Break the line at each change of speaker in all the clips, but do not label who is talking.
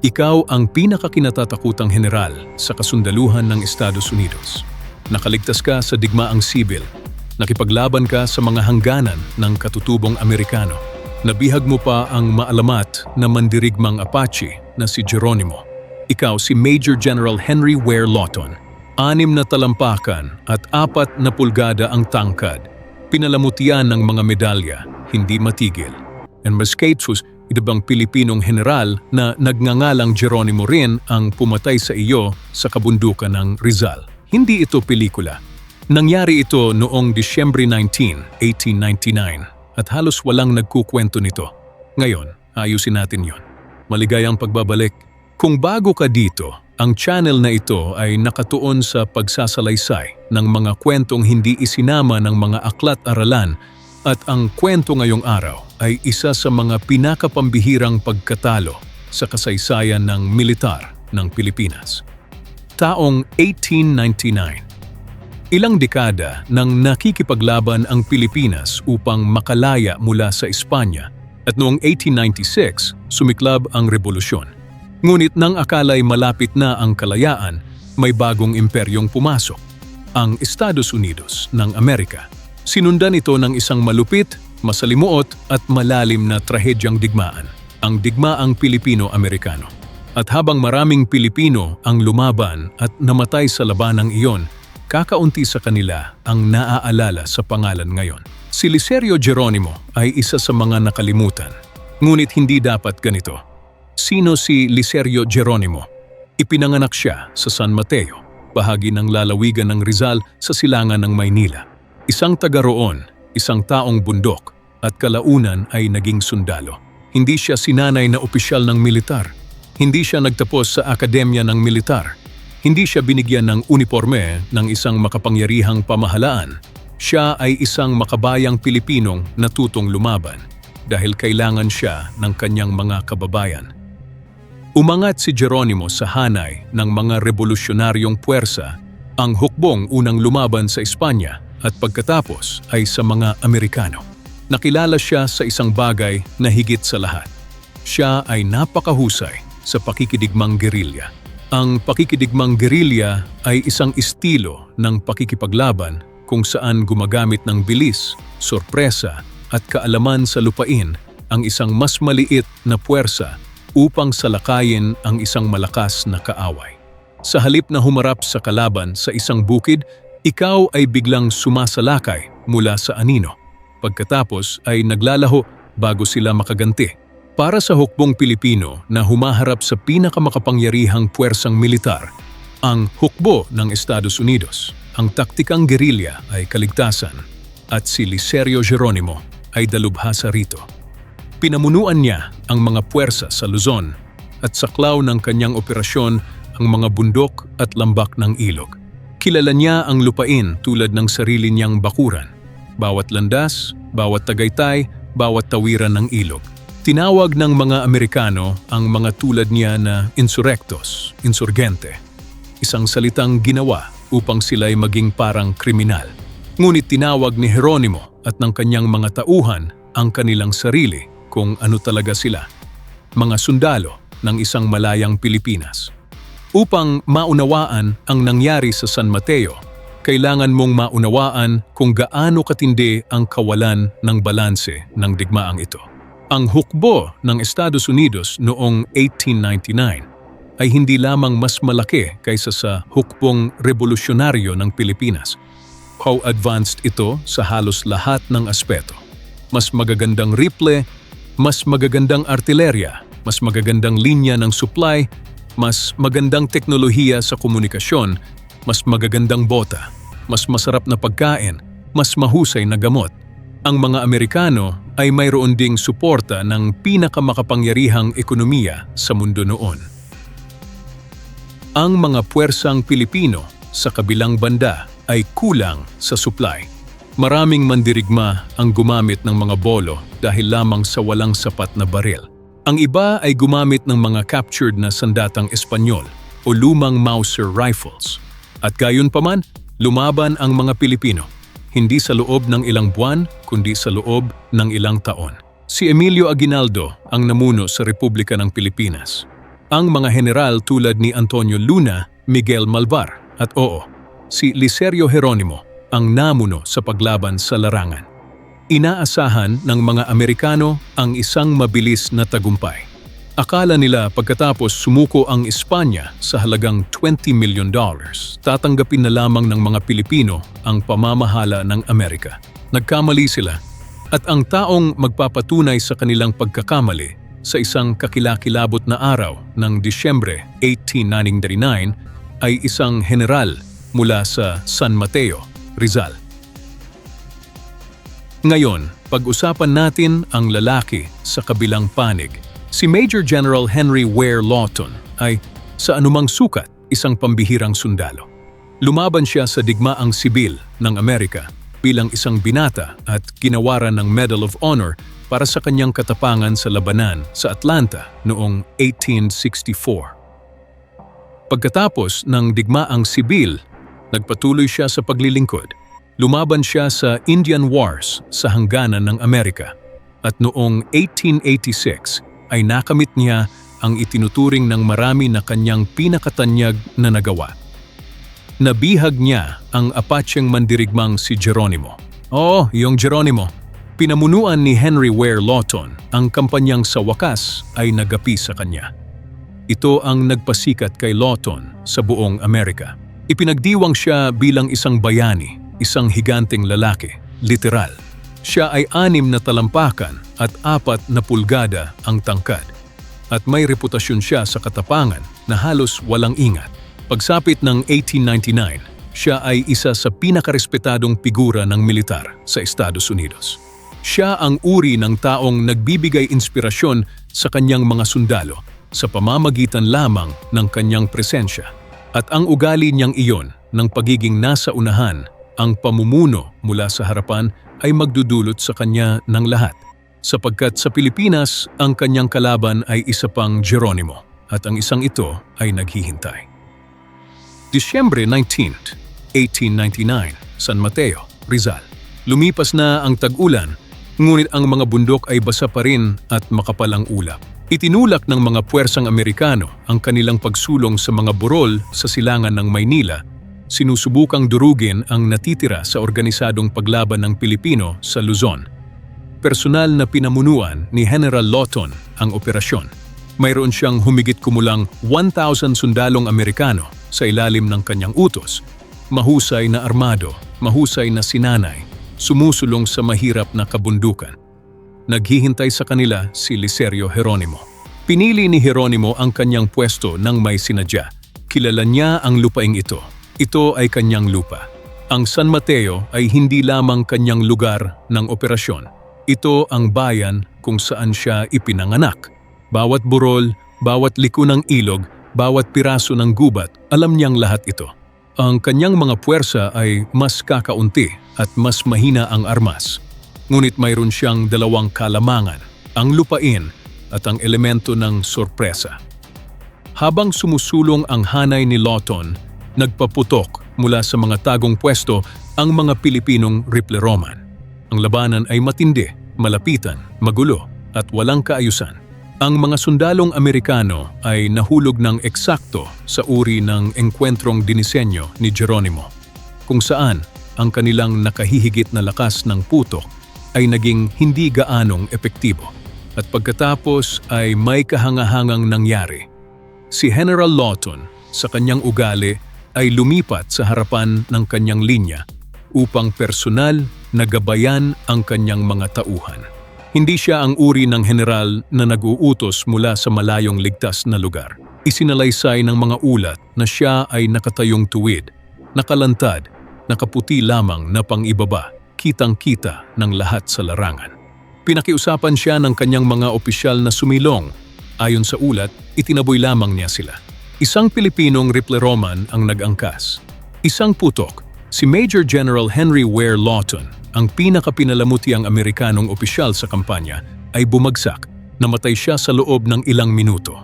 Ikaw ang pinakakinatatakutang general sa kasundaluhan ng Estados Unidos. Nakaligtas ka sa digmaang sibil. Nakipaglaban ka sa mga hangganan ng katutubong Amerikano. Nabihag mo pa ang maalamat na mandirigmang Apache na si Geronimo. Ikaw si Major General Henry Ware Lawton. 6 na talampakan at 4 na pulgada ang tangkad. Pinalamutian ng mga medalya, hindi matigil. And Mascatus, ito bang Pilipinong general na nagngangalang Geronimo rin ang pumatay sa iyo sa kabundukan ng Rizal. Hindi ito pelikula. Nangyari ito noong Disyembre 19, 1899 at halos walang nagkukwento nito. Ngayon, ayusin natin yon. Maligayang pagbabalik. Kung bago ka dito, ang channel na ito ay nakatuon sa pagsasalaysay ng mga kwentong hindi isinama ng mga aklat-aralan at ang kwento ngayong araw ay isa sa mga pinakapambihirang pagkatalo sa kasaysayan ng militar ng Pilipinas. Taong 1899. Ilang dekada nang nakikipaglaban ang Pilipinas upang makalaya mula sa Espanya at noong 1896 sumiklab ang revolusyon. Ngunit nang akala'y malapit na ang kalayaan, may bagong imperyong pumasok, ang Estados Unidos ng Amerika. Sinundan ito ng isang malupit, masalimuot at malalim na trahedyang digmaan, ang digmaang Pilipino-Amerikano. At habang maraming Pilipino ang lumaban at namatay sa labanang iyon, kakaunti sa kanila ang naaalala sa pangalan ngayon. Si Licerio Geronimo ay isa sa mga nakalimutan, ngunit hindi dapat ganito. Sino si Licerio Geronimo? Ipinanganak siya sa San Mateo, bahagi ng lalawigan ng Rizal sa silangan ng Maynila. Isang taga roon, isang taong bundok, at kalaunan ay naging sundalo. Hindi siya sinanay na opisyal ng militar. Hindi siya nagtapos sa akademya ng militar. Hindi siya binigyan ng uniforme ng isang makapangyarihang pamahalaan. Siya ay isang makabayang Pilipinong natutong lumaban dahil kailangan siya ng kanyang mga kababayan. Umangat si Geronimo sa hanay ng mga revolusyonaryong puwersa, ang hukbong unang lumaban sa Espanya at pagkatapos ay sa mga Amerikano. Nakilala siya sa isang bagay na higit sa lahat. Siya ay napakahusay sa pakikidigmang gerilya. Ang pakikidigmang gerilya ay isang estilo ng pakikipaglaban kung saan gumagamit ng bilis, sorpresa at kaalaman sa lupain ang isang mas maliit na puwersa upang salakayin ang isang malakas na kaaway. Sa halip na humarap sa kalaban sa isang bukid, ikaw ay biglang sumasalakay mula sa anino. Pagkatapos ay naglalaho bago sila makaganti. Para sa hukbong Pilipino na humaharap sa pinakamakapangyarihang puwersang militar, ang hukbo ng Estados Unidos, ang taktikang gerilya ay kaligtasan at si Licerio Geronimo ay dalubhasa rito. Pinamunuan niya ang mga puwersa sa Luzon at saklaw ng kanyang operasyon ang mga bundok at lambak ng ilog. Kilala niya ang lupain tulad ng sarili niyang bakuran. Bawat landas, bawat tagaytay, bawat tawiran ng ilog. Tinawag ng mga Amerikano ang mga tulad niya na insurrectos, insurgente. Isang salitang ginawa upang sila'y maging parang kriminal. Ngunit tinawag ni Geronimo at ng kanyang mga tauhan ang kanilang sarili kung ano talaga sila. Mga sundalo ng isang malayang Pilipinas. Upang maunawaan ang nangyari sa San Mateo, kailangan mong maunawaan kung gaano katindi ang kawalan ng balanse ng digmaang ito. Ang hukbo ng Estados Unidos noong 1899 ay hindi lamang mas malaki kaysa sa hukbong revolusyonaryo ng Pilipinas. How advanced ito sa halos lahat ng aspeto. Mas magagandang rifle, mas magagandang artilerya, mas magagandang linya ng supply, mas magandang teknolohiya sa komunikasyon, mas magagandang bota, mas masarap na pagkain, mas mahusay na gamot. Ang mga Amerikano ay mayroon ding suporta ng pinakamakapangyarihang ekonomiya sa mundo noon. Ang mga puwersang Pilipino sa kabilang banda ay kulang sa supply. Maraming mandirigma ang gumamit ng mga bolo dahil lamang sa walang sapat na baril. Ang iba ay gumamit ng mga captured na sandatang Espanyol o lumang Mauser rifles. At gayunpaman, lumaban ang mga Pilipino, hindi sa loob ng ilang buwan kundi sa loob ng ilang taon. Si Emilio Aguinaldo ang namuno sa Republika ng Pilipinas. Ang mga general tulad ni Antonio Luna, Miguel Malvar at si Licerio Geronimo ang namuno sa paglaban sa larangan. Inaasahan ng mga Amerikano ang isang mabilis na tagumpay. Akala nila pagkatapos sumuko ang Espanya sa halagang $20 million, tatanggapin na lamang ng mga Pilipino ang pamamahala ng Amerika. Nagkamali sila at ang taong magpapatunay sa kanilang pagkakamali sa isang kakilakilabot na araw ng Disyembre 1899 ay isang general mula sa San Mateo, Rizal. Ngayon, pag-usapan natin ang lalaki sa kabilang panig. Si Major General Henry Ware Lawton ay sa anumang sukat isang pambihirang sundalo. Lumaban siya sa digmaang sibil ng Amerika bilang isang binata at ginawaran ng Medal of Honor para sa kanyang katapangan sa labanan sa Atlanta noong 1864. Pagkatapos ng digmaang sibil, nagpatuloy siya sa paglilingkod. Lumaban siya sa Indian Wars sa hangganan ng Amerika at noong 1886 ay nakamit niya ang itinuturing ng marami na kanyang pinakatanyag na nagawa. Nabihag niya ang Apacheng mandirigmang si Geronimo. Yung Geronimo. Pinamunuan ni Henry Ware Lawton ang kampanyang sa wakas ay nagapi sa kanya. Ito ang nagpasikat kay Lawton sa buong Amerika. Ipinagdiwang siya bilang isang bayani, isang higanteng lalaki, literal. Siya ay 6 na talampakan at 4 na pulgada ang tangkad. At may reputasyon siya sa katapangan na halos walang ingat. Pagsapit ng 1899, siya ay isa sa pinakarespetadong figura ng militar sa Estados Unidos. Siya ang uri ng taong nagbibigay inspirasyon sa kanyang mga sundalo sa pamamagitan lamang ng kanyang presensya. At ang ugali niyang iyon ng pagiging nasa unahan, ang pamumuno mula sa harapan ay magdudulot sa kanya ng lahat. Sapagkat sa Pilipinas, ang kanyang kalaban ay isa pang Geronimo at ang isang ito ay naghihintay. Disyembre 19, 1899, San Mateo, Rizal. Lumipas na ang tag-ulan, ngunit ang mga bundok ay basa pa rin at makapal ang ulap. Itinulak ng mga puwersang Amerikano ang kanilang pagsulong sa mga burol sa silangan ng Maynila. Sinusubukang durugin ang natitira sa organisadong paglaban ng Pilipino sa Luzon. Personal na pinamunuan ni General Lawton ang operasyon. Mayroon siyang humigit kumulang 1,000 sundalong Amerikano sa ilalim ng kanyang utos. Mahusay na armado, mahusay na sinanay, sumusulong sa mahirap na kabundukan. Naghihintay sa kanila si Licerio Geronimo. Pinili ni Geronimo ang kanyang pwesto nang may sinadya. Kilala niya ang lupaing ito. Ito ay kanyang lupa. Ang San Mateo ay hindi lamang kanyang lugar ng operasyon. Ito ang bayan kung saan siya ipinanganak. Bawat burol, bawat liko ng ilog, bawat piraso ng gubat, alam niyang lahat ito. Ang kanyang mga puwersa ay mas kakaunti at mas mahina ang armas. Ngunit mayroon siyang 2 kalamangan, ang lupain at ang elemento ng sorpresa. Habang sumusulong ang hanay ni Lawton, nagpaputok mula sa mga tagong pwesto ang mga Pilipinong Rifle-Roman. Ang labanan ay matindi, malapitan, magulo at walang kaayusan. Ang mga sundalong Amerikano ay nahulog ng eksakto sa uri ng engkwentrong dinisenyo ni Geronimo, kung saan ang kanilang nakahihigit na lakas ng putok ay naging hindi gaanong epektibo. At pagkatapos ay may kahangahangang nangyari. Si General Lawton sa kanyang ugali ay lumipat sa harapan ng kanyang linya upang personal na gabayan ang kanyang mga tauhan. Hindi siya ang uri ng general na nag-uutos mula sa malayong ligtas na lugar. Isinalaysay ng mga ulat na siya ay nakatayong tuwid, nakalantad, nakaputi lamang na pang-ibaba, kitang-kita ng lahat sa larangan. Pinakiusapan siya ng kanyang mga opisyal na sumilong. Ayon sa ulat, itinaboy lamang niya sila. Isang Pilipinong Rifle-Roman ang nag-angkas. Isang putok, si Major General Henry Ware Lawton, ang pinakapinalamutiang Amerikanong opisyal sa kampanya, ay bumagsak. Namatay siya sa loob ng ilang minuto.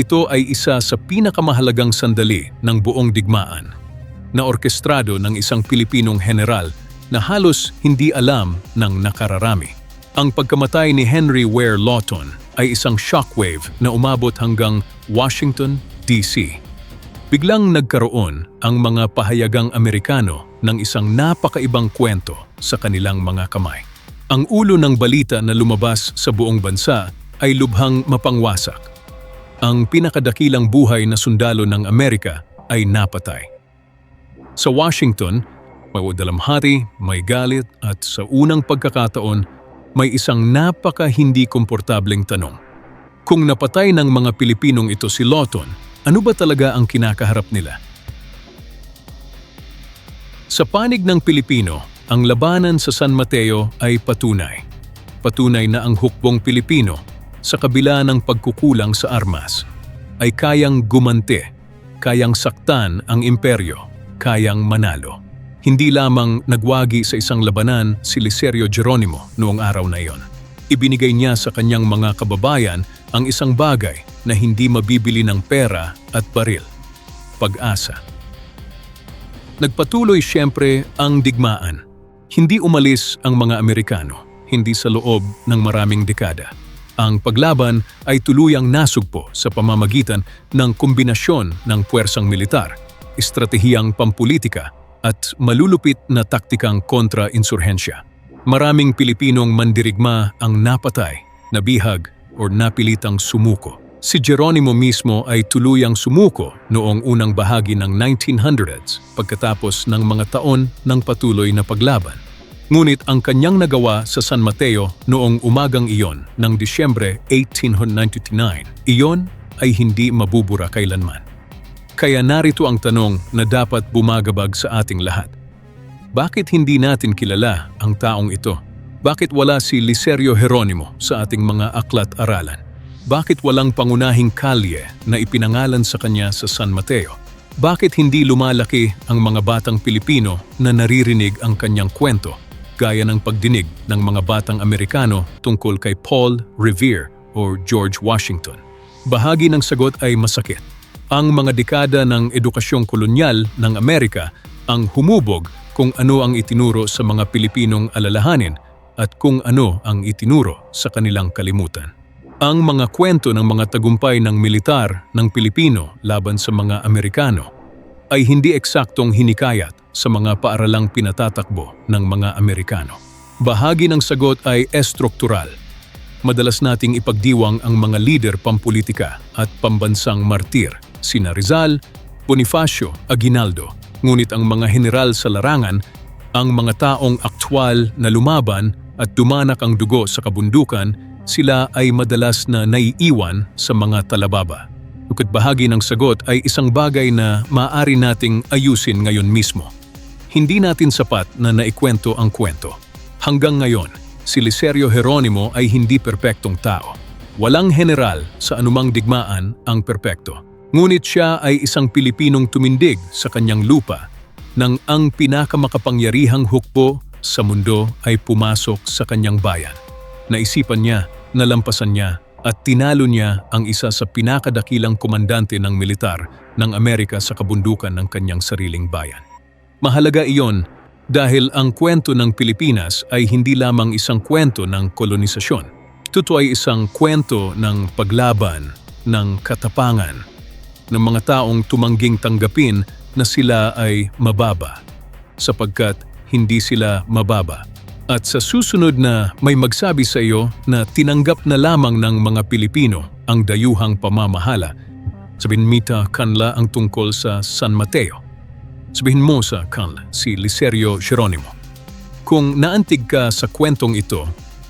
Ito ay isa sa pinakamahalagang sandali ng buong digmaan, na orkestrado ng isang Pilipinong general na halos hindi alam ng nakararami. Ang pagkamatay ni Henry Ware Lawton ay isang shockwave na umabot hanggang Washington, D.C. Biglang nagkaroon ang mga pahayagang Amerikano ng isang napakaibang kwento sa kanilang mga kamay. Ang ulo ng balita na lumabas sa buong bansa ay lubhang mapangwasak. Ang pinakadakilang buhay na sundalo ng Amerika ay napatay. Sa Washington, may dalamhati, may galit at sa unang pagkakataon, may isang napaka hindi komportableng tanong. Kung napatay ng mga Pilipinong ito si Lawton, ano ba talaga ang kinakaharap nila? Sa panig ng Pilipino, ang labanan sa San Mateo ay patunay. Patunay na ang hukbong Pilipino, sa kabila ng pagkukulang sa armas, ay kayang gumanti, kayang saktan ang imperyo, kayang manalo. Hindi lamang nagwagi sa isang labanan si Licerio Geronimo noong araw na iyon. Ibinigay niya sa kanyang mga kababayan ang isang bagay na hindi mabibili ng pera at baril: pag-asa. Nagpatuloy siyempre ang digmaan. Hindi umalis ang mga Amerikano, hindi sa loob ng maraming dekada. Ang paglaban ay tuluyang nasugpo sa pamamagitan ng kombinasyon ng puwersang militar, estratehiyang pampulitika, at malulupit na taktikang kontra-insurhensya. Maraming Pilipinong mandirigma ang napatay, nabihag o napilitang sumuko. Si Geronimo mismo ay tuluyang sumuko noong unang bahagi ng 1900s pagkatapos ng mga taon ng patuloy na paglaban. Ngunit ang kanyang nagawa sa San Mateo noong umagang iyon ng Disyembre 1899, iyon ay hindi mabubura kailanman. Kaya narito ang tanong na dapat bumagabag sa ating lahat. Bakit hindi natin kilala ang taong ito? Bakit wala si Licerio Geronimo sa ating mga aklat-aralan? Bakit walang pangunahing kalye na ipinangalan sa kanya sa San Mateo? Bakit hindi lumalaki ang mga batang Pilipino na naririnig ang kanyang kwento, gaya ng pagdinig ng mga batang Amerikano tungkol kay Paul Revere o George Washington? Bahagi ng sagot ay masakit. Ang mga dekada ng edukasyong kolonyal ng Amerika ang humubog kung ano ang itinuro sa mga Pilipinong alalahanin at kung ano ang itinuro sa kanilang kalimutan. Ang mga kwento ng mga tagumpay ng militar ng Pilipino laban sa mga Amerikano ay hindi eksaktong hinikayat sa mga paaralang pinatatakbo ng mga Amerikano. Bahagi ng sagot ay estruktural. Madalas nating ipagdiwang ang mga lider pampulitika at pambansang martir, sina Rizal, Bonifacio, Aguinaldo. Ngunit ang mga general sa larangan, ang mga taong aktwal na lumaban at dumanak ang dugo sa kabundukan, sila ay madalas na naiiwan sa mga talababa. Ukit bahagi ng sagot ay isang bagay na maaari nating ayusin ngayon mismo. Hindi natin sapat na naikwento ang kwento. Hanggang ngayon, si Licerio Geronimo ay hindi perpektong tao. Walang general sa anumang digmaan ang perpekto. Ngunit siya ay isang Pilipinong tumindig sa kanyang lupa nang ang pinakamakapangyarihang hukbo sa mundo ay pumasok sa kanyang bayan. Naisipan niya, nalampasan niya at tinalo niya ang isa sa pinakadakilang komandante ng militar ng Amerika sa kabundukan ng kanyang sariling bayan. Mahalaga iyon dahil ang kwento ng Pilipinas ay hindi lamang isang kwento ng kolonisasyon. Ito ay isang kwento ng paglaban, ng katapangan, ng mga taong tumangging tanggapin na sila ay mababa, sapagkat hindi sila mababa. At sa susunod na may magsabi sa iyo na tinanggap na lamang ng mga Pilipino ang dayuhang pamamahala, sabihin mita kanla ang tungkol sa San Mateo. Sabihin mo sa kanla si Licerio Geronimo. Kung naantig ka sa kwentong ito,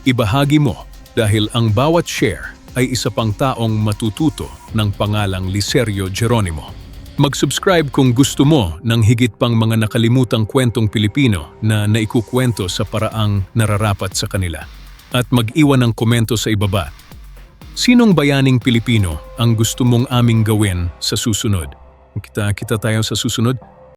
ibahagi mo dahil ang bawat share ay isa pang taong matututo ng pangalang Licerio Geronimo. Mag-subscribe kung gusto mo ng higit pang mga nakalimutang kwentong Pilipino na naikukwento sa paraang nararapat sa kanila. At mag-iwan ng komento sa ibaba. Sinong bayaning Pilipino ang gusto mong aming gawin sa susunod? Kita tayo sa susunod.